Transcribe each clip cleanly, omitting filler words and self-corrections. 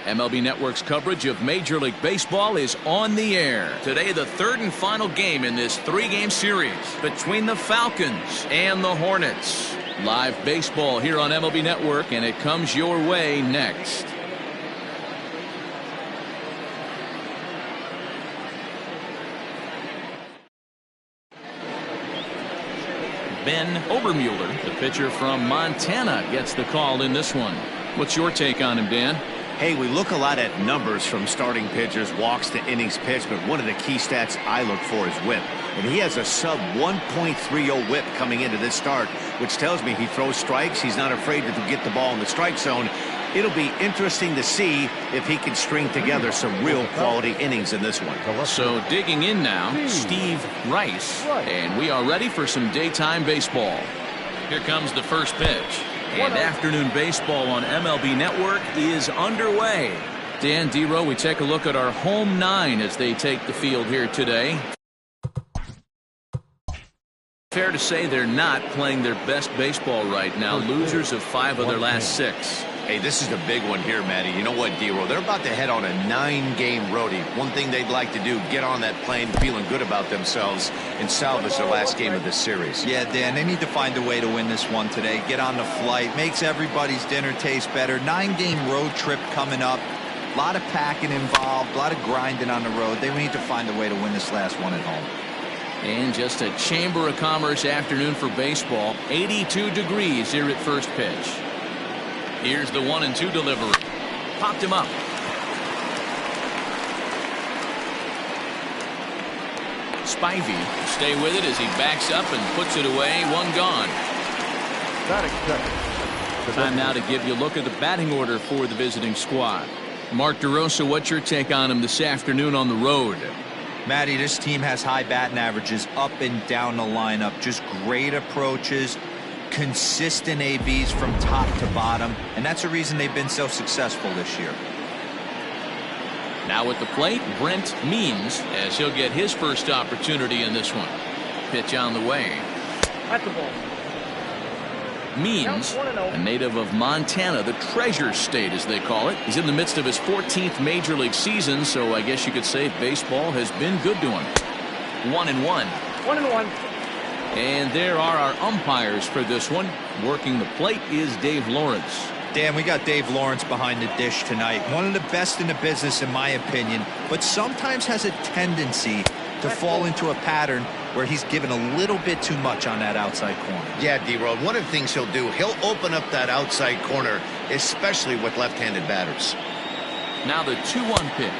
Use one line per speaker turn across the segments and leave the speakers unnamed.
MLB Network's coverage of Major League Baseball is on the air. Today, the third and final game in this three-game series between the Falcons and the Hornets. Live baseball here on MLB Network, and it comes your way next. Ben Obermueller, the pitcher from Montana, gets the call in this one. What's your take on him, Dan?
Hey, we look a lot at numbers from starting pitchers, walks to innings pitched, but one of the key stats I look for is whip. And he has a sub 1.30 whip coming into this start, which tells me he throws strikes. He's not afraid to get the ball in the strike zone. It'll be interesting to see if he can string together some real quality innings in this one.
So digging in now, Steve Rice, and we are ready for some daytime baseball. Here comes the first pitch. And afternoon baseball on MLB Network is underway. Dan Dero, we take a look at our home nine as they take the field here today. Fair to say they're not playing their best baseball right now. Losers of 5 of their last 6.
Hey, this is a big one here, Matty. You know what, Dero? They're about to head on a 9-game roadie. One thing they'd like to do, get on that plane feeling good about themselves and salvage their last game of this series.
Yeah, Dan, they need to find a way to win this one today. Get on the flight. Makes everybody's dinner taste better. 9-game road trip coming up. A lot of packing involved. A lot of grinding on the road. They need to find a way to win this last one at home.
And just a Chamber of Commerce afternoon for baseball. 82 degrees here at first pitch. Here's the 1-2 delivery. Popped him up. Spivey stay with it as he backs up and puts it away. One gone. Time now to give you a look at the batting order for the visiting squad. Mark DeRosa, what's your take on him this afternoon on the road?
Matty, this team has high batting averages up and down the lineup. Just great approaches. Consistent ABs from top to bottom, and that's the reason they've been so successful this year.
Now at the plate, Brent Means, as he'll get his first opportunity in this one. Pitch on the way.
At the ball.
Means, a native of Montana, the Treasure State as they call it. He's in the midst of his 14th Major League season, so I guess you could say baseball has been good to him. 1-1.
1-1.
And there are our umpires for this one. Working the plate is Dave Lawrence.
Dan, we got Dave Lawrence behind the dish tonight. One of the best in the business, in my opinion, but sometimes has a tendency to fall into a pattern where he's given a little bit too much on that outside corner.
Yeah, D-Road, one of the things he'll do, he'll open up that outside corner, especially with left-handed batters.
Now the 2-1 pitch.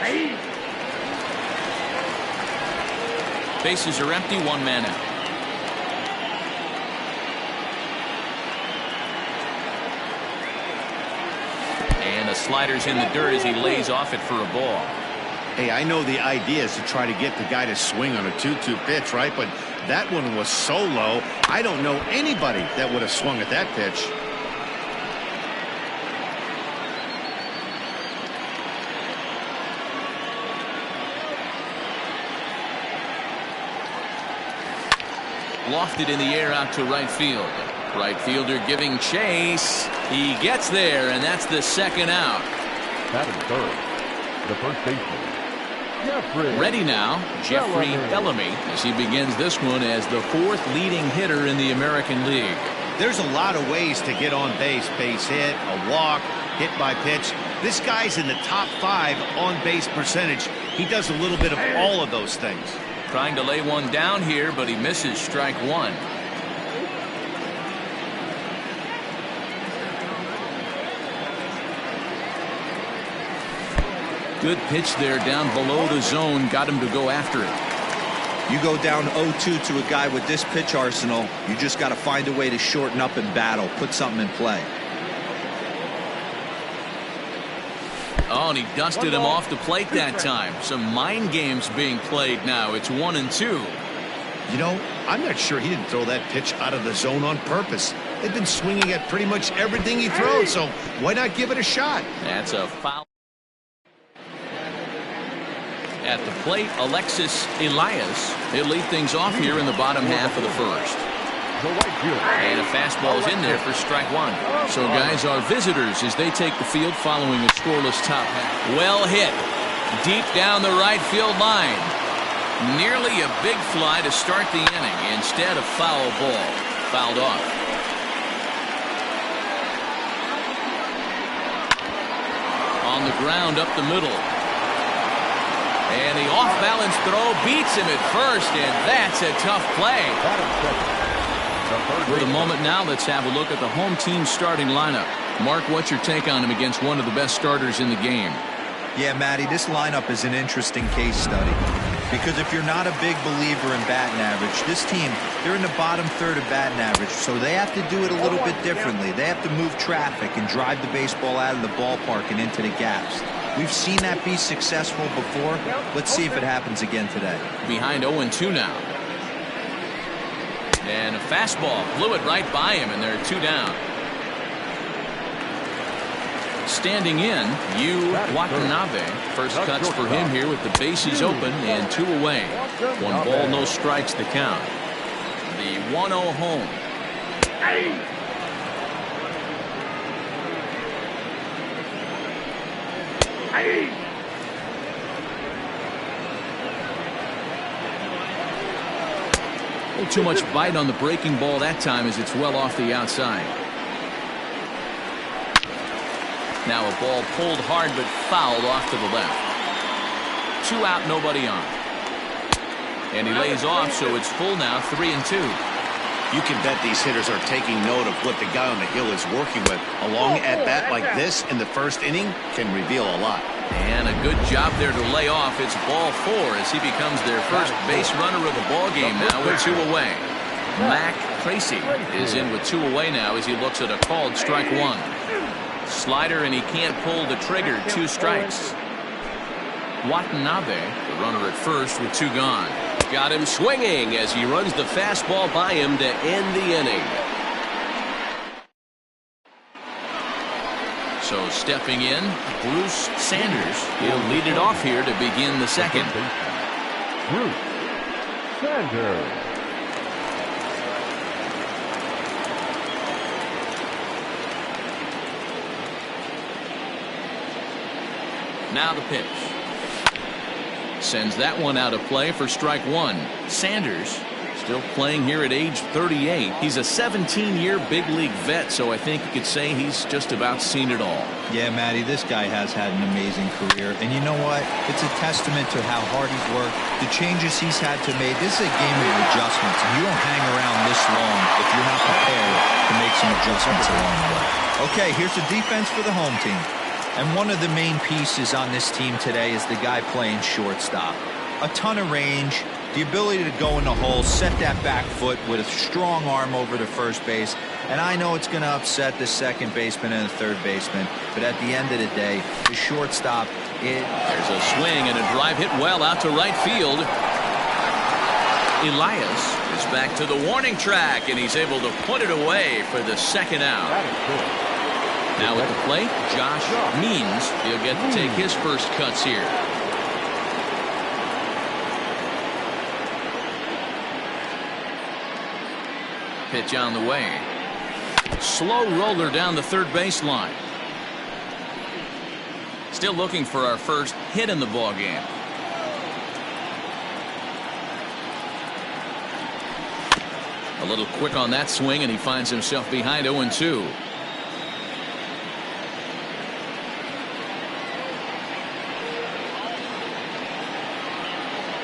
Bases are empty, 1 man out. And the slider's in the dirt as he lays off it for a ball.
Hey, I know the idea is to try to get the guy to swing on a 2-2 pitch, right? But that one was so low, I don't know anybody that would have swung at that pitch.
Lofted in the air out to right field. Right fielder giving chase. He gets there, and that's the second out.
Batting third, the first baseman, Jeffrey.
Ready now, Jeffrey Bellamy, as he begins this one as the 4th leading hitter in the American League.
There's a lot of ways to get on base. Base hit, a walk, hit by pitch. This guy's in the top 5 on base percentage. He does a little bit of all of those things.
Trying to lay one down here, but he misses strike 1. Good pitch there down below the zone. Got him to go after it.
You go down 0-2 to a guy with this pitch arsenal, you just got to find a way to shorten up and battle, put something in play.
Oh, and he dusted him off the plate that time. Some mind games being played now. It's 1-2.
You know, I'm not sure he didn't throw that pitch out of the zone on purpose. They've been swinging at pretty much everything he throws, so why not give it a shot?
That's a foul. At the plate, Alexis Elias He'll lead things off here in the bottom half of the first. And a fastball's in there for strike one. So, guys, our visitors as they take the field following a scoreless top half. Well hit. Deep down the right field line. Nearly a big fly to start the inning. Instead, a foul ball. Fouled off. On the ground up the middle. And the off-balance throw beats him at first, and that's a tough play. For the moment now, let's have a look at the home team starting lineup. Mark, what's your take on him against one of the best starters in the game?
Yeah, Matty, this lineup is an interesting case study. Because if you're not a big believer in batting average, this team, they're in the bottom third of batting average, so they have to do it a little bit differently. They have to move traffic and drive the baseball out of the ballpark and into the gaps. We've seen that be successful before. Let's see if it happens again today.
Behind 0-2 now. And a fastball blew it right by him, and they're 2 down. Standing in, Watanabe. First cuts for him here with the bases open and 2 away. 1 ball, no strikes the count. The 1-0 home. A little too much bite on the breaking ball that time as it's well off the outside. Now a ball pulled hard but fouled off to the left. 2 out, nobody on. And he lays off, so it's full now, 3-2.
You can bet these hitters are taking note of what the guy on the hill is working with. A long at-bat like this in the first inning can reveal a lot.
And a good job there to lay off. It's ball 4 as he becomes their first base runner of the ball game now with 2 away. Mac Tracy is in with 2 away now as he looks at a called strike 1. Slider, and he can't pull the trigger. 2 strikes. Watanabe, the runner at first with 2 gone. Got him swinging as he runs the fastball by him to end the inning. So stepping in, Bruce Sanders. He'll lead it off here to begin the second.
Bruce Sanders.
Now the pitch. Sends that one out of play for strike 1. Sanders still playing here at age 38. He's a 17-year big league vet, so I think you could say he's just about seen it all.
Yeah, Matty, this guy has had an amazing career. And you know what? It's a testament to how hard he's worked, the changes he's had to make. This is a game of adjustments, and you don't hang around this long if you're not prepared to make some adjustments along the way. Okay, here's the defense for the home team. And one of the main pieces on this team today is the guy playing shortstop. A ton of range, the ability to go in the hole, set that back foot with a strong arm over to first base. And I know it's going to upset the second baseman and the third baseman, but at the end of the day, the shortstop,
There's a swing and a drive hit well out to right field. Elias is back to the warning track, and he's able to put it away for the second out. Now at the plate, Josh Means. He'll get to take his first cuts here. Pitch on the way. Slow roller down the third baseline. Still looking for our first hit in the ball game. A little quick on that swing, and he finds himself behind 0-2.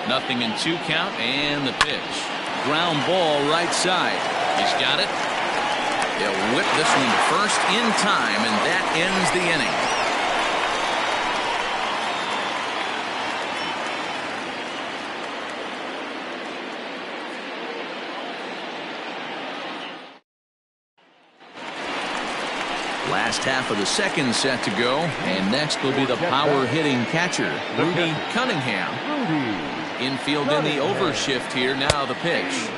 Nothing in 2 count, and the pitch. Ground ball right side. He's got it. They'll whip this one to first in time, and that ends the inning. Last half of the second set to go, and next will be the power hitting catcher, Rudy Cunningham. Infield in the overshift here. Now the pitch.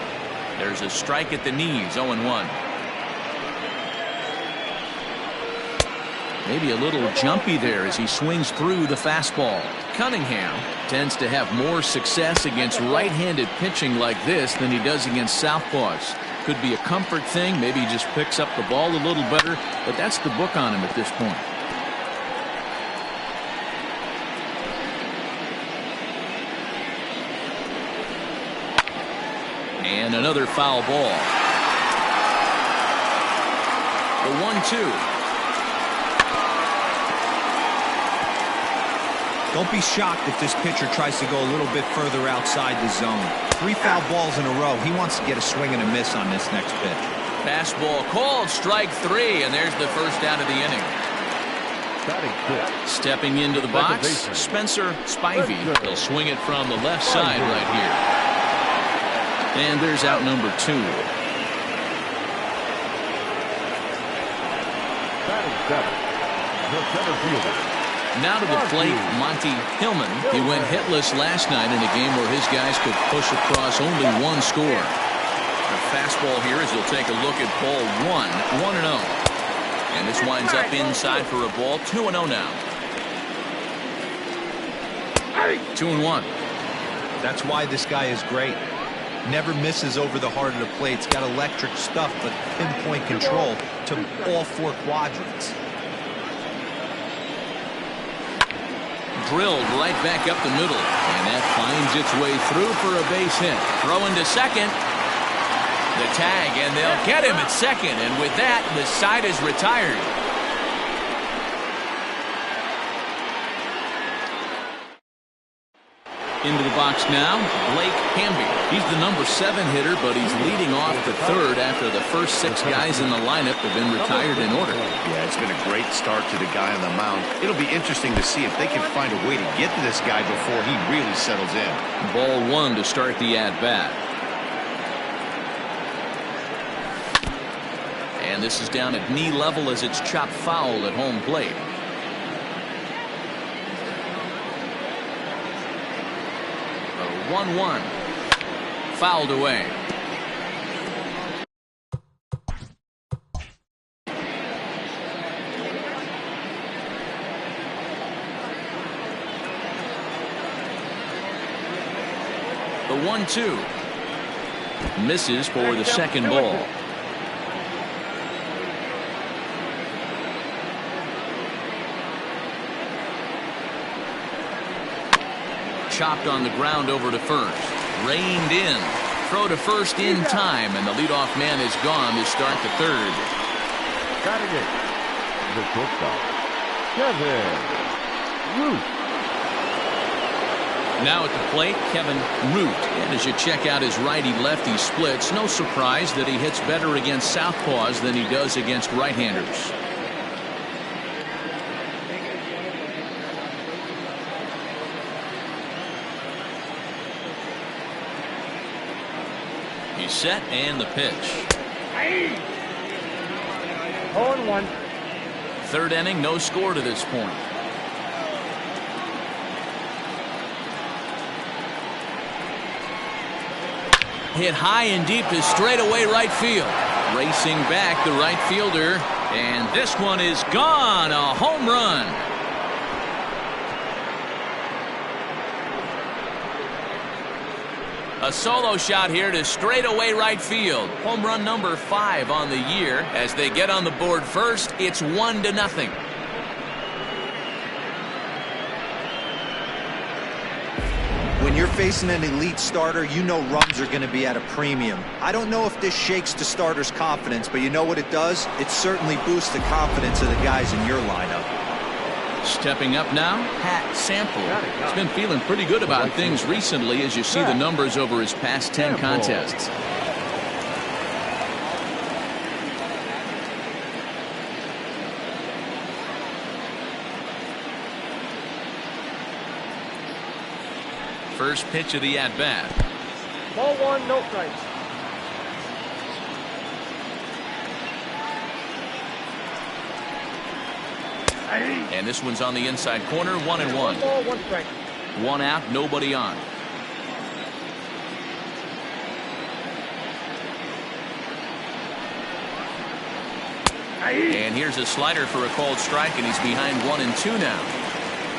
There's a strike at the knees. 0-1. Maybe a little jumpy there as he swings through the fastball. Cunningham tends to have more success against right-handed pitching like this than he does against southpaws. Could be a comfort thing. Maybe he just picks up the ball a little better, but that's the book on him at this point. And another foul ball. The 1-2.
Don't be shocked if this pitcher tries to go a little bit further outside the zone. 3 foul balls in a row. He wants to get a swing and a miss on this next pitch.
Fastball called, strike 3, and there's the first out of the inning. Stepping into the box, Spencer Spivey. He'll swing it from the left side right here. And there's out number 2.
The center fielder.
Now to the plate, Monty Hillman. He went hitless last night in a game where his guys could push across only 1 score. The fastball here as he'll take a look at ball 1, 1-0. And this winds up inside for a ball, 2-0 now. 2-1.
That's why this guy is great. Never misses over the heart of the plate. He's got electric stuff, but pinpoint control to all 4 quadrants.
Drilled right back up the middle, and that finds its way through for a base hit. Throw into second. The tag, and they'll get him at second, and with that, the side is retired. Into the box now, Blake Hamby. He's the number 7 hitter, but he's leading off the 3rd after the first 6 guys in the lineup have been retired in order.
Yeah, it's been a great start to the guy on the mound. It'll be interesting to see if they can find a way to get to this guy before he really settles in.
Ball 1 to start the at-bat. And this is down at knee level as it's chopped foul at home plate. A 1-1. Fouled away. The 1-2. Misses for the second ball. Chopped on the ground over to first. Reined in. Throw to first in time, and the leadoff man is gone to start the 3rd.
Batting it. The shortstop, Kevin Root.
Now at the plate, Kevin Root. And as you check out his righty-lefty splits, no surprise that he hits better against southpaws than he does against right-handers. He's set, and the pitch.
0-1.
3rd inning, no score to this point. Hit high and deep to straightaway right field. Racing back the right fielder, and this one is gone. A home run. A solo shot here to straightaway right field. Home run number 5 on the year. As they get on the board first, it's 1-0.
When you're facing an elite starter, you know runs are going to be at a premium. I don't know if this shakes the starter's confidence, but you know what it does? It certainly boosts the confidence of the guys in your lineup.
Stepping up now, Pat Sample. He's been feeling pretty good about things recently as you see the numbers over his past 10 contests. First pitch of the at-bat.
Ball 1, no strikes.
And this one's on the inside corner, 1-1.
1 ball, 1 strike.
1 out, nobody on. And here's a slider for a called strike, and he's behind 1-2 now.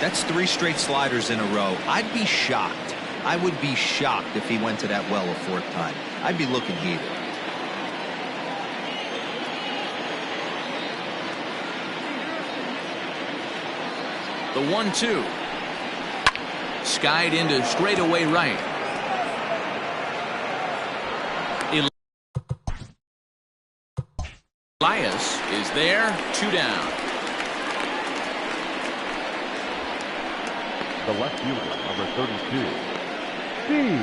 That's 3 straight sliders in a row. I'd be shocked. I would be shocked if he went to that well a 4th time. I'd be looking heated.
The 1-2. Skied into straightaway right. Elias is there. 2 down.
The left fielder, number 32, Steve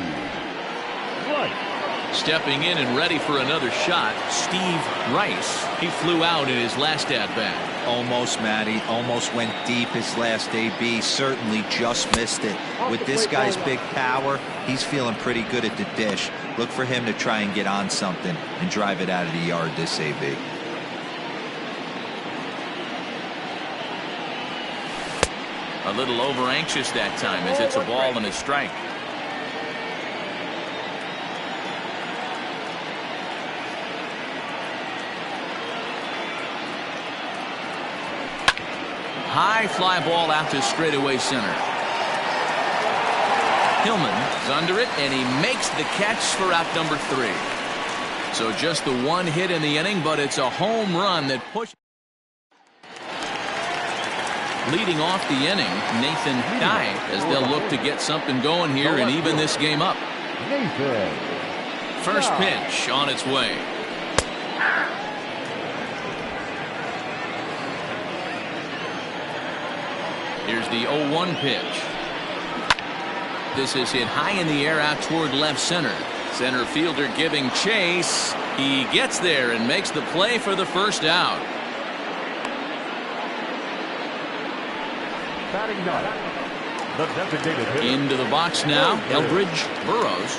Rice.
Stepping in and ready for another shot, Steve Rice. He flew out in his last at-bat.
Almost, Matty. Almost went deep his last AB. Certainly just missed it. With this guy's big power, he's feeling pretty good at the dish. Look for him to try and get on something and drive it out of the yard this AB.
A little over-anxious that time as it's a ball and a strike. High fly ball out to straightaway center. Hillman is under it, and he makes the catch for out number 3. So just the 1 hit in the inning, but it's a home run that pushed. Leading off the inning, Nathan Dye, as they'll look to get something going here and even this game up. First pitch on its way. Here's the 0-1 pitch. This is hit high in the air out toward left center. Center fielder giving chase. He gets there and makes the play for the first out.
Batting ninth, the designated hitter.
Into the box now, Elbridge Burrows.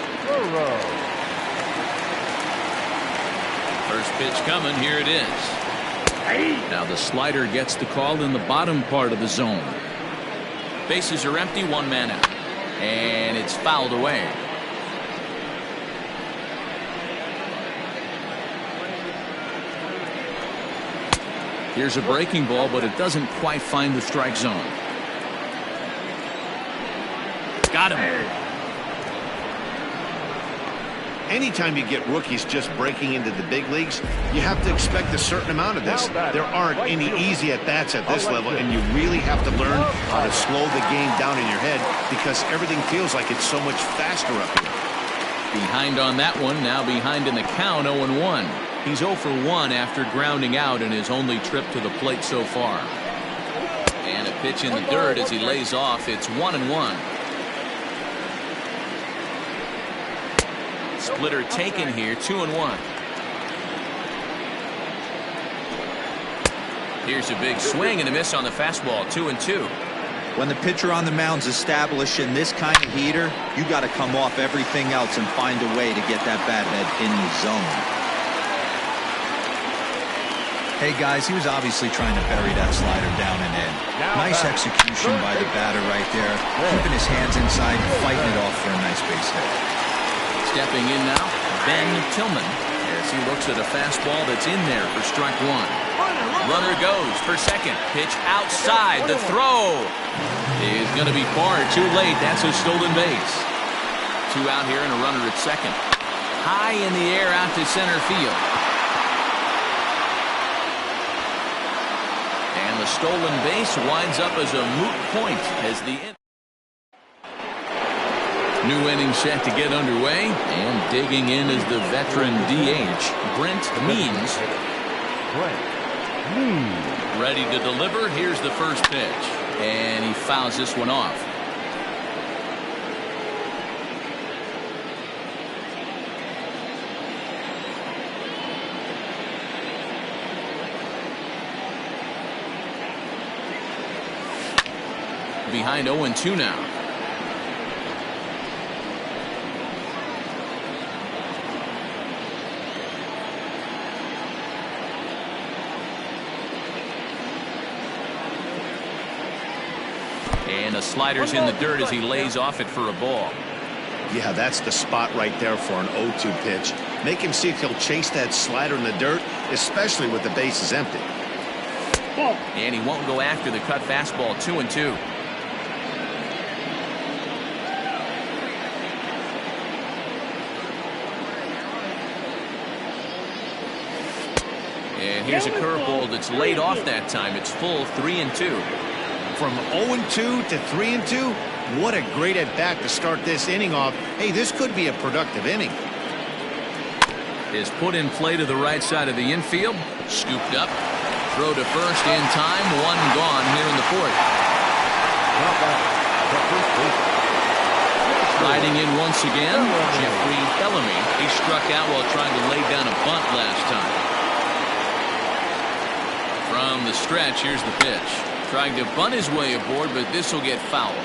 First pitch coming, here it is. Now the slider gets the call in the bottom part of the zone. Bases are empty, 1 man out. And it's fouled away. Here's a breaking ball, but it doesn't quite find the strike zone. Got him.
Anytime you get rookies just breaking into the big leagues, you have to expect a certain amount of this. There aren't any easy at-bats at this level, and you really have to learn how to slow the game down in your head because everything feels like it's so much faster up here.
Behind on that one, now behind in the count, 0-1. He's 0 for 1 after grounding out in his only trip to the plate so far. And a pitch in the dirt as he lays off. It's 1-1. Splitter taken here, 2-1. Here's a big swing and a miss on the fastball, 2-2.
When the pitcher on the mound's establishing this kind of heater, you got to come off everything else and find a way to get that bat head in the zone. Hey guys, he was obviously trying to bury that slider down and in. Nice execution by the batter right there, keeping his hands inside, fighting it off for a nice base hit.
Stepping in now, Ben Tillman, as he looks at a fastball that's in there for strike 1. Runner goes for second. Pitch outside. The throw is going to be far too late. That's a stolen base. 2 out here and a runner at second. High in the air out to center field. And the stolen base winds up as a moot point as the new inning set to get underway, and digging in is the veteran DH, Brent Means. Ready to deliver. Here's the first pitch, and he fouls this one off. Behind 0-2 now. And the slider's in the dirt as he lays off it for a ball.
Yeah, that's the spot right there for an 0-2 pitch. Make him see if he'll chase that slider in the dirt, especially with the bases empty.
And he won't go after the cut fastball. 2-2. And here's a curveball that's laid off that time. It's full. 3-2.
From 0-2 to 3-2, what a great at-bat to start this inning off. Hey, this could be a productive inning.
Is put in play to the right side of the infield. Scooped up. Throw to first in time. One gone here in the fourth. Riding in once again, Jeffrey Bellamy. He struck out while trying to lay down a bunt last time. From the stretch, here's the pitch. Trying to bunt his way aboard, but this will get fouled.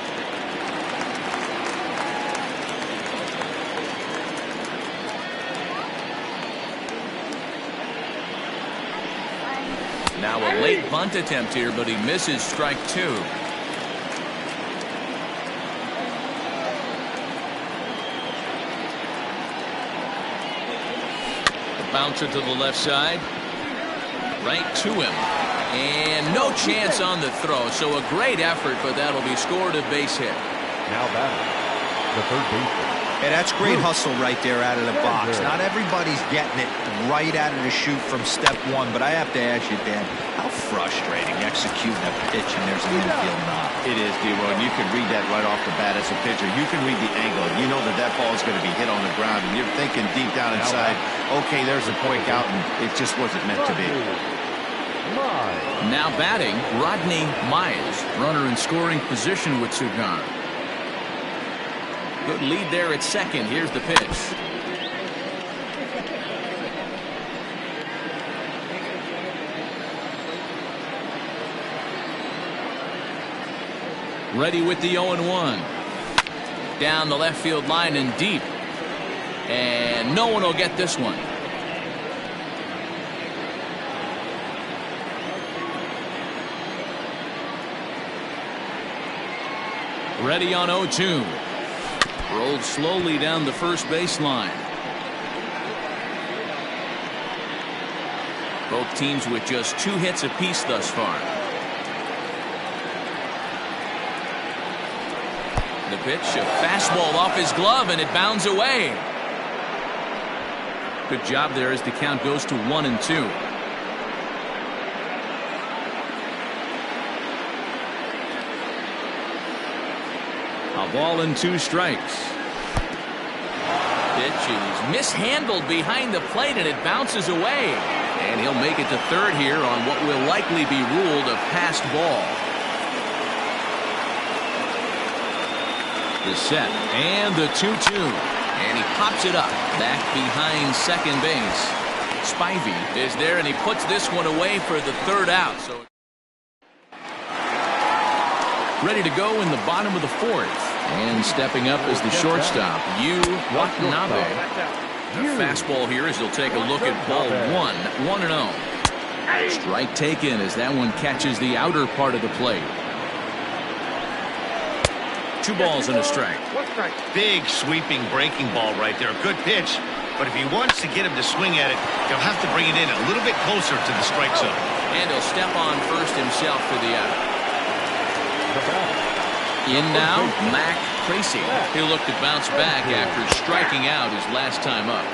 Now a late bunt attempt here, but he misses strike 2. The bouncer to the left side. Right to him. And no chance on the throw. So a great effort, but that'll be scored a base hit.
Now batting, the third baseman.
Yeah, that's great hustle right there out of the box. Not everybody's getting it right out of the chute from step one, but I have to ask you, Dan, how frustrating executing a pitch and there's an infield knock.
It is, D-Roy, and you can read that right off the bat as a pitcher. You can read the angle. You know that that ball is going to be hit on the ground, and you're thinking deep down inside, okay, there's a quick out, and it just wasn't meant to be.
Now batting, Rodney Mize. Runner in scoring position with two gone. Good lead there at second. Here's the pitch. Ready with the 0-1. Down the left field line and deep. And no one will get this one. Ready on 0-2. Rolled slowly down the first baseline. Both teams with just 2 hits apiece thus far. The pitch, a fastball off his glove, and it bounds away. Good job there as the count goes to 1-2. A ball and 2 strikes. Pitch is mishandled behind the plate, and it bounces away. And he'll make it to third here on what will likely be ruled a passed ball. The set and the 2-2. And he pops it up back behind second base. Spivey is there, and he puts this one away for the third out. So ready to go in the bottom of the fourth. And stepping up is the shortstop, Yu Watanabe. The fastball here as he'll take a look at ball 1, 1-0. Strike taken as that one catches the outer part of the plate. 2 balls and a strike.
Big sweeping breaking ball right there. Good pitch. But if he wants to get him to swing at it, he'll have to bring it in a little bit closer to the strike zone.
And he'll step on first himself for the out. In now, Mac Tracy. He'll look to bounce back after striking out his last time up.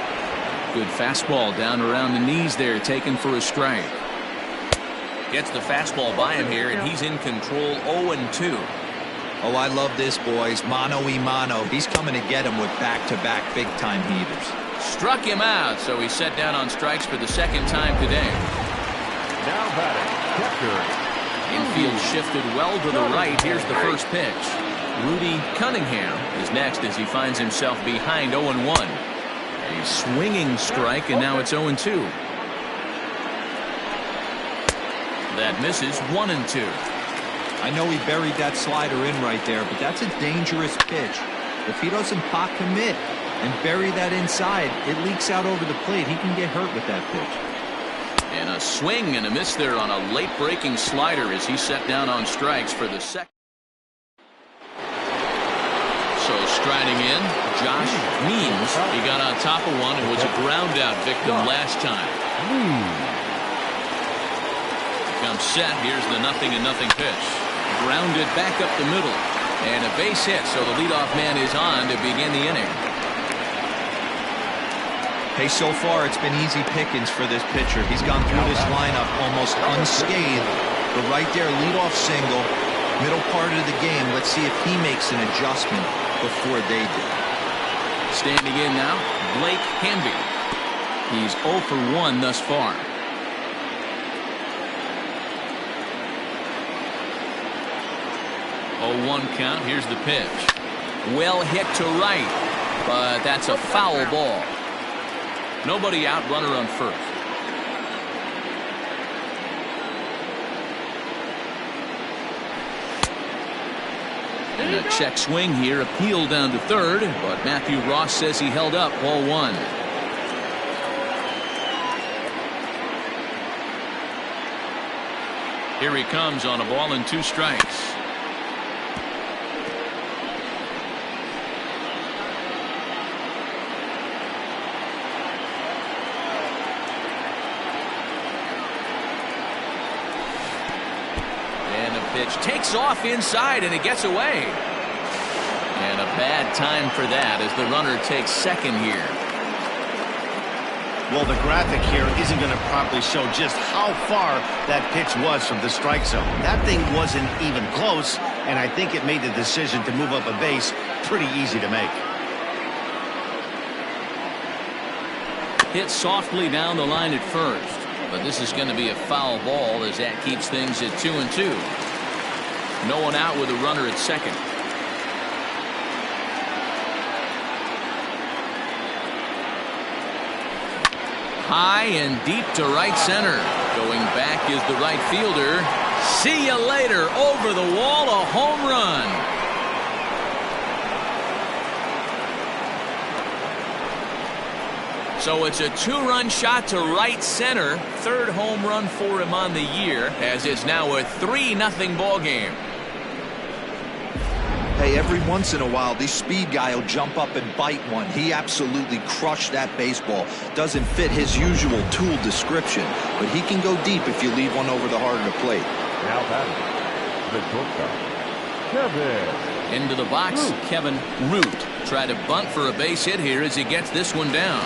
Good fastball down around the knees there, taken for a strike. Gets the fastball by him here, and he's in control. 0-2.
Oh, I love this, boys. Mano-y-mano. He's coming to get him with back-to-back big-time heaters.
Struck him out, so he's set down on strikes for the second time today.
Now batting, catcher.
Infield shifted well to the right. Here's the first pitch. Rudy Cunningham is next as he finds himself behind 0-1. A swinging strike, and now it's 0-2. That misses. 1-2.
I know he buried that slider in right there, but that's a dangerous pitch. If he doesn't pot commit and bury that inside, it leaks out over the plate. He can get hurt with that pitch.
And a swing and a miss there on a late breaking slider as he set down on strikes for the second. So So striding in, Josh Means. He got on top of one and was a ground out victim last time. Comes set. Here's the 0-0 pitch. Grounded back up the middle. And a base hit, so the leadoff man is on to begin the inning.
Hey, so far it's been easy pickings for this pitcher. He's gone through this lineup almost unscathed. But right there, leadoff single, middle part of the game. Let's see if he makes an adjustment before they do.
Standing in now, Blake Hamby. He's 0 for 1 thus far. Oh, 1 count. Here's the pitch. Well hit to right, but that's a foul ball. Nobody out, runner on first. And a check swing here, appeal down to third, but Matthew Ross says he held up. Ball 1. Here he comes on a ball and 2 strikes. Pitch takes off inside and it gets away. And a bad time for that as the runner takes second here.
Well, the graphic here isn't going to properly show just how far that pitch was from the strike zone. That thing wasn't even close, and I think it made the decision to move up a base pretty easy to make.
Hit softly down the line at first, but this is going to be a foul ball as that keeps things at 2-2. No one out with a runner at second. High and deep to right center. Going back is the right fielder. See you later. Over the wall, a home run. So it's a 2-run shot to right center. Third home run for him on the year, as it's now a 3-0 ball game.
Hey, every once in a while, this speed guy will jump up and bite one. He absolutely crushed that baseball. Doesn't fit his usual tool description, but he can go deep if you leave one over the heart of the plate.
Now batting, the shortstop, Kevin.
Into the box, Kevin Root. Try to bunt for a base hit here as he gets this one down.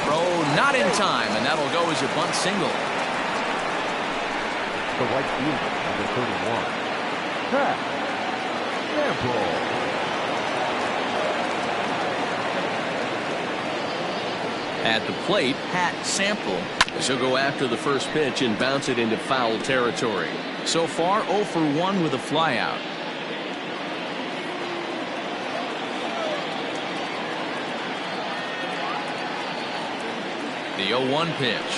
Throw not in time, and that'll go as a bunt single.
The right fielder, number 31, Pat Sample.
At the plate, Pat Sample. She'll go after the first pitch and bounce it into foul territory. So far, 0 for 1 with a flyout. The 0-1 pitch.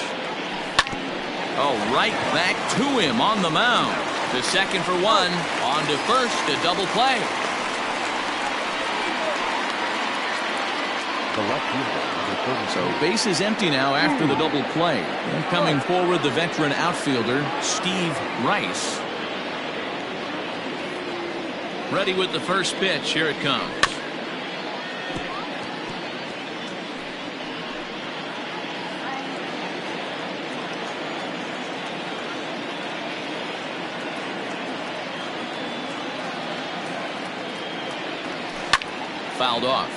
Oh, right back to him on the mound. To second for 1. On to first, a double play.
The left fielder, number 32.
So base is empty now after the double play. And coming forward, the veteran outfielder, Steve Rice. Ready with the first pitch. Here it comes. Fouled off.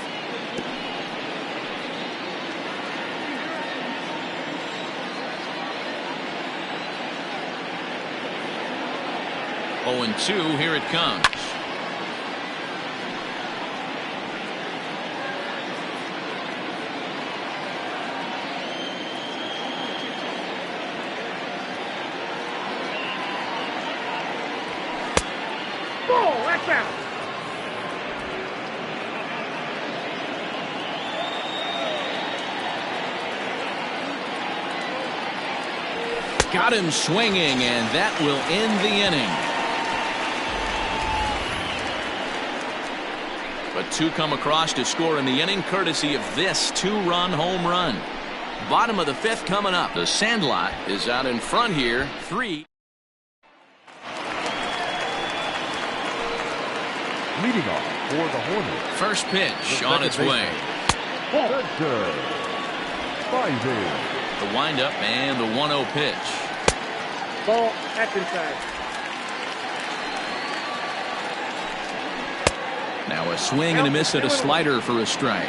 Oh, and 2. Here it comes.
Ball, that's out.
Got him swinging, and that will end the inning. But 2 come across to score in the inning, courtesy of this 2-run home run. Bottom of the 5th coming up. The Sandlot is out in front here. 3.
Leading off for the Hornets.
First pitch on its way.
Center. Rising.
The windup and the 1-0 pitch.
Ball, that's inside.
Now a swing and a miss at a slider for a strike.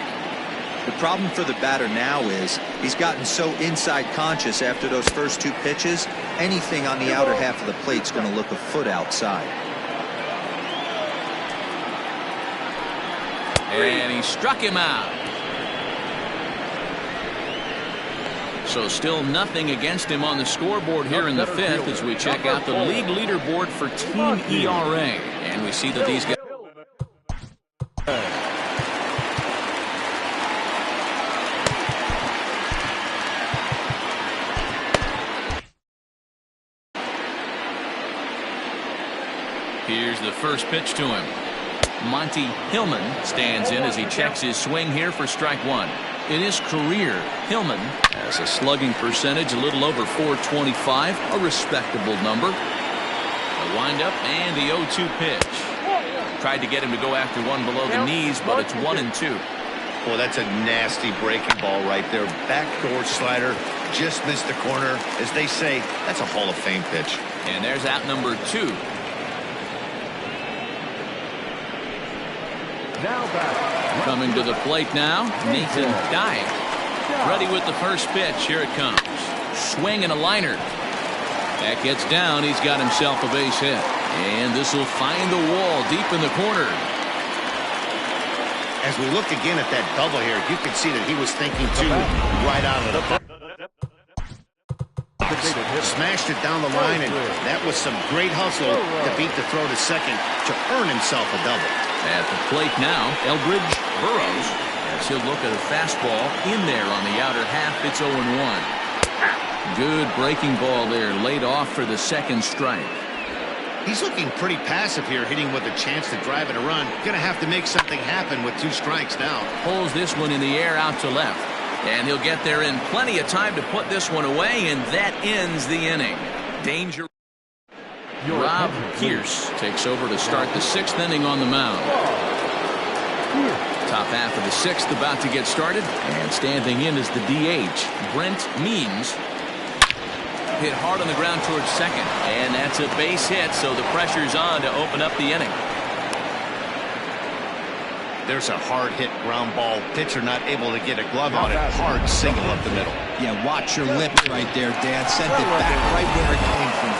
The problem for the batter now is he's gotten so inside conscious after those first two pitches. Anything on the outer half of the plate is going to look a foot outside.
And he struck him out. So still nothing against him on the scoreboard here in the fifth as we check out the league leaderboard for team ERA. And we see that these guys. Here's the first pitch to him. Monty Hillman stands in as he checks his swing here for strike one. In his career, Hillman has a slugging percentage a little over .425, a respectable number. The windup and the 0-2 pitch. Tried to get him to go after one below the knees, but it's 1-2.
Well, that's a nasty breaking ball right there. Backdoor slider, just missed the corner. As they say, that's a Hall of Fame pitch.
And there's out number 2.
Now back.
Coming to the plate now, Nathan Dye. Ready with the first pitch. Here it comes. Swing and a liner. That gets down. He's got himself a base hit. And this will find the wall deep in the corner.
As we look again at that double here, you can see that he was thinking too right out of the box. Smashed it down the line, and that was some great hustle to beat the throw to second to earn himself a double.
At the plate now, Elbridge Burrows, as he'll look at a fastball in there on the outer half. It's 0-1. Good breaking ball there, laid off for the second strike.
He's looking pretty passive here, hitting with a chance to drive in a run. Gonna have to make something happen with 2 strikes now.
Pulls this one in the air out to left. And he'll get there in plenty of time to put this one away, and that ends the inning. Danger. Rob Pierce takes over to start the 6th inning on the mound. Top half of the 6th about to get started, and standing in is the DH, Brent Means. Hit hard on the ground towards second, and that's a base hit, so the pressure's on to open up the inning.
There's a hard hit ground ball. Pitcher not able to get a glove on it. Hard single up the middle.
Yeah, watch your lips right there, Dan. Sent it back right where it came from.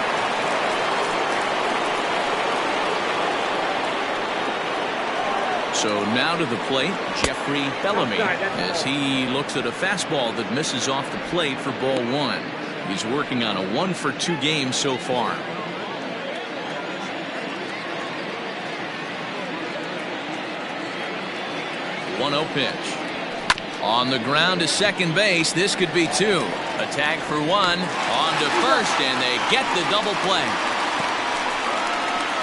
So now to the plate, Jeffrey Bellamy, as he looks at a fastball that misses off the plate for ball 1. He's working on a 1-for-2 game so far. 1-0 pitch. On the ground to second base. This could be 2. A tag for 1. On to first, and they get the double play.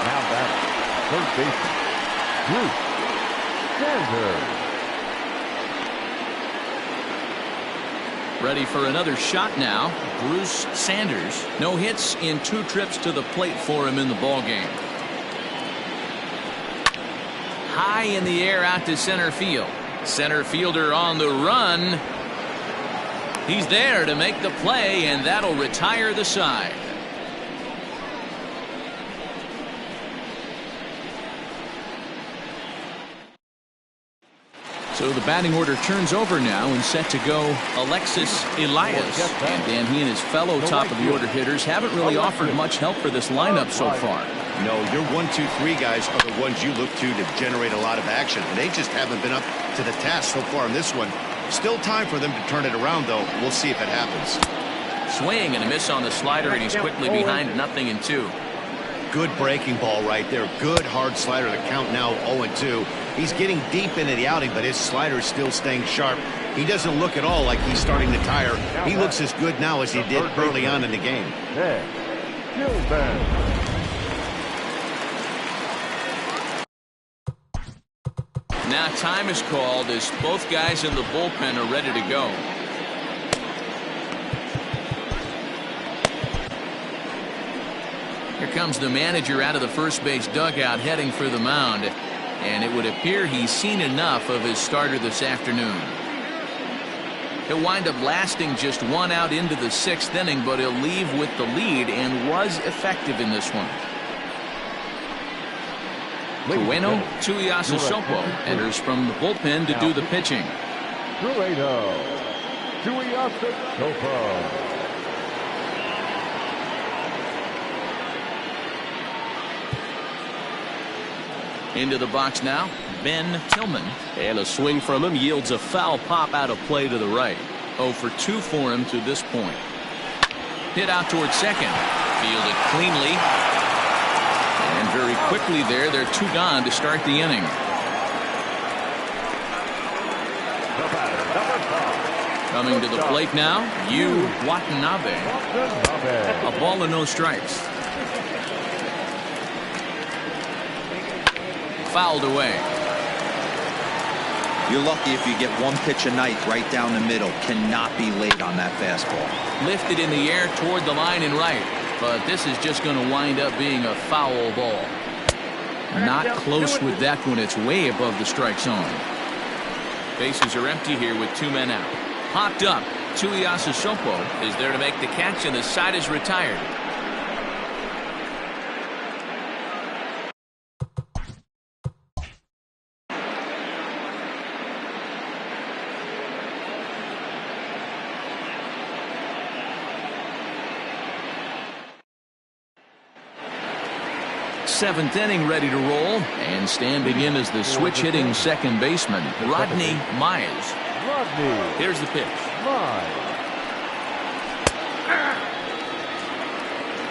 Now back. Third baseman. Bruce Sanders.
Ready for another shot now. Bruce Sanders. No hits in 2 trips to the plate for him in the ballgame. High in the air out to center field. Center fielder on the run. He's there to make the play, and that'll retire the side. So the batting order turns over now, and set to go Alexis Elias. And Dan, he and his fellow top of the order hitters haven't really offered much help for this lineup so far.
No, your 1, 2, 3 guys are the ones you look to generate a lot of action. They just haven't been up to the task so far in this one. Still time for them to turn it around, though. We'll see if it happens.
Swing and a miss on the slider, and he's quickly behind 0-2.
Good breaking ball right there. Good hard slider. The count now 0-2. He's getting deep into the outing, but his slider is still staying sharp. He doesn't look at all like he's starting to tire. He looks as good now as he did early on in the game.
Now time is called as both guys in the bullpen are ready to go. Here comes the manager out of the first base dugout heading for the mound. And it would appear he's seen enough of his starter this afternoon. He'll wind up lasting just 1 out into the 6th inning, but he'll leave with the lead and was effective in this one. Bueno Tuiasosopo enters from the bullpen to do the pitching.
Bueno Tuiasosopo.
Into the box now, Ben Tillman.
And a swing from him yields a foul pop out of play to the right.
0 for 2 for him to this point. Hit out towards second. Fielded cleanly. And very quickly there, they're 2 gone to start the inning. Coming to the plate now, Yu Watanabe. A ball and no strikes. Fouled away.
You're lucky if you get 1 pitch a night right down the middle. Cannot be late on that fastball.
Lifted in the air toward the line and right. But this is just going to wind up being a foul ball. Not close with that one. It's way above the strike zone. Bases are empty here with 2 men out. Hopped up. Tuiasosopo is there to make the catch, and the side is retired. Seventh inning ready to roll, and standing in as the switch hitting second baseman, Rodney Mize. Here's the pitch.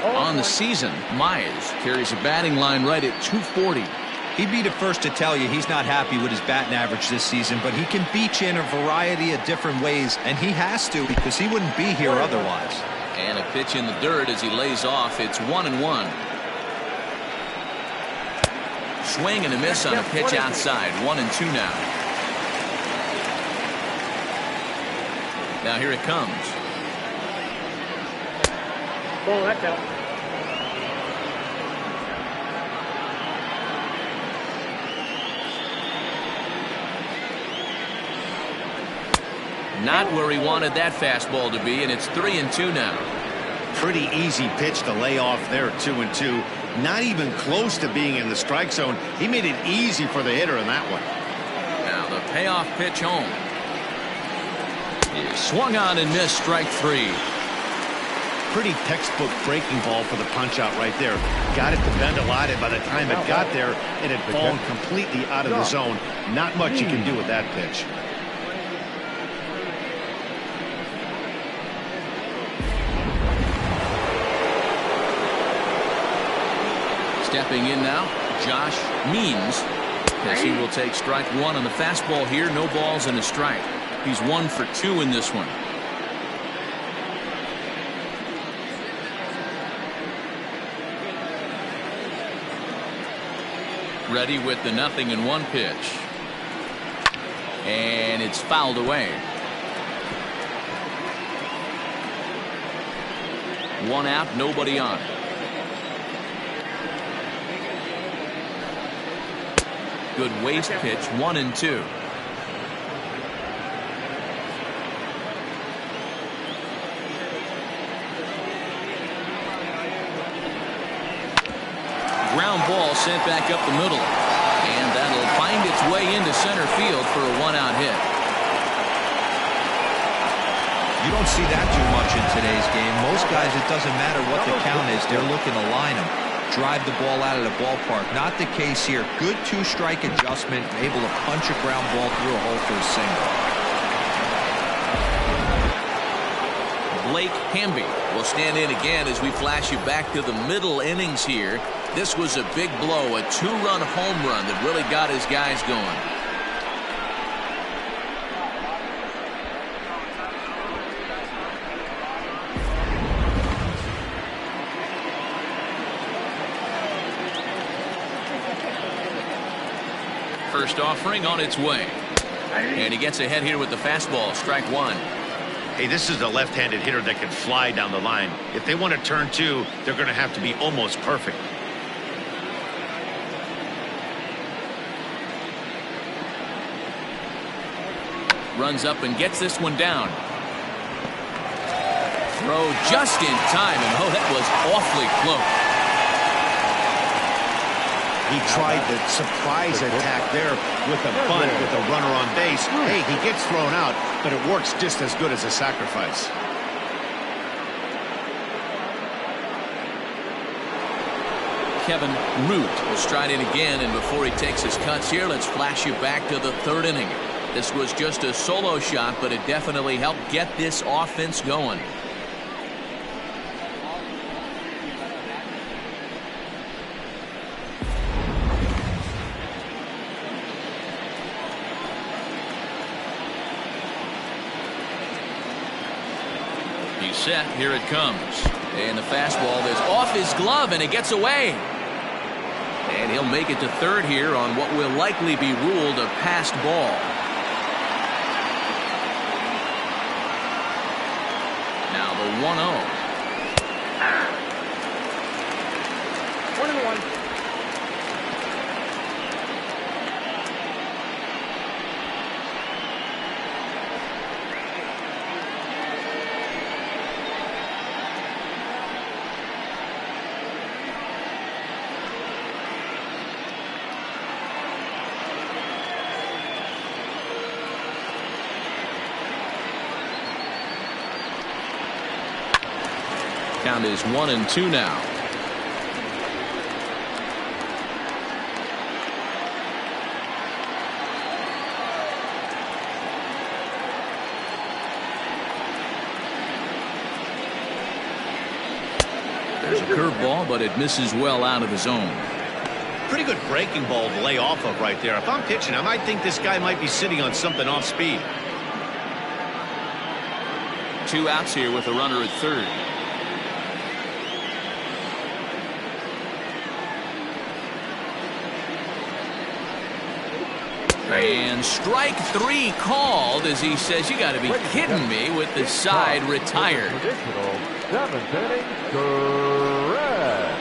On the season, Mize carries a batting line right at .240.
He'd be the first to tell you he's not happy with his batting average this season, but he can beat you in a variety of different ways, and he has to because he wouldn't be here otherwise.
And a pitch in the dirt as he lays off. It's 1-1. Swing and a miss on a pitch outside. 1-2 now. Now here it comes.
Ball, that's out.
Not where he wanted that fastball to be, and it's 3-2 now.
Pretty easy pitch to lay off there, 2-2. Not even close to being in the strike zone. He made it easy for the hitter in that one.
Now the payoff pitch home. Is swung on and missed, strike 3.
Pretty textbook breaking ball for the punch out right there. Got it to bend a lot, and by the time it got there, it had fallen completely out of the zone. Not much you can do with that pitch.
Stepping in now, Josh Means, as he will take strike 1 on the fastball here. No balls and a strike. He's 1 for 2 in this one. Ready with the 0-1 pitch. And it's fouled away. 1 out, nobody on. Good waste pitch, 1-2. Ground ball sent back up the middle, and that'll find its way into center field for a 1-out hit.
You don't see that too much in today's game. Most guys, it doesn't matter what the count is, they're looking to line them, drive the ball out of the ballpark. Not the case here. Good 2-strike adjustment, able to punch a ground ball through a hole for a single.
Blake Hamby will stand in again as we flash you back to the middle innings here. This was a big blow, a 2-run home run that really got his guys going. First offering on its way. And he gets ahead here with the fastball, strike 1.
Hey, this is a left-handed hitter that can fly down the line. If they want to turn 2, they're going to have to be almost perfect.
runs up and gets this one down. Throw just in time, and oh, that was awfully close.
He tried the surprise attack there with a bunt with a runner on base. Hey, he gets thrown out, but it works just as good as a sacrifice.
Kevin Root will stride in again, and before he takes his cuts here, let's flash you back to the third inning. This was just a solo shot, but it definitely helped get this offense going. He's set. Here it comes. And the fastball is off his glove, and it gets away. And he'll make it to third here on what will likely be ruled a passed ball. Now the 1-0.
1-1.
Count is 1-2 now. There's a curveball, but it misses well out of the zone.
Pretty good breaking ball to lay off of right there. If I'm pitching, I might think this guy might be sitting on something off speed.
2 outs here with a runner at third. And strike 3 called as he says, you got to be kidding me, with the side retired.
Additional 7th inning, correct.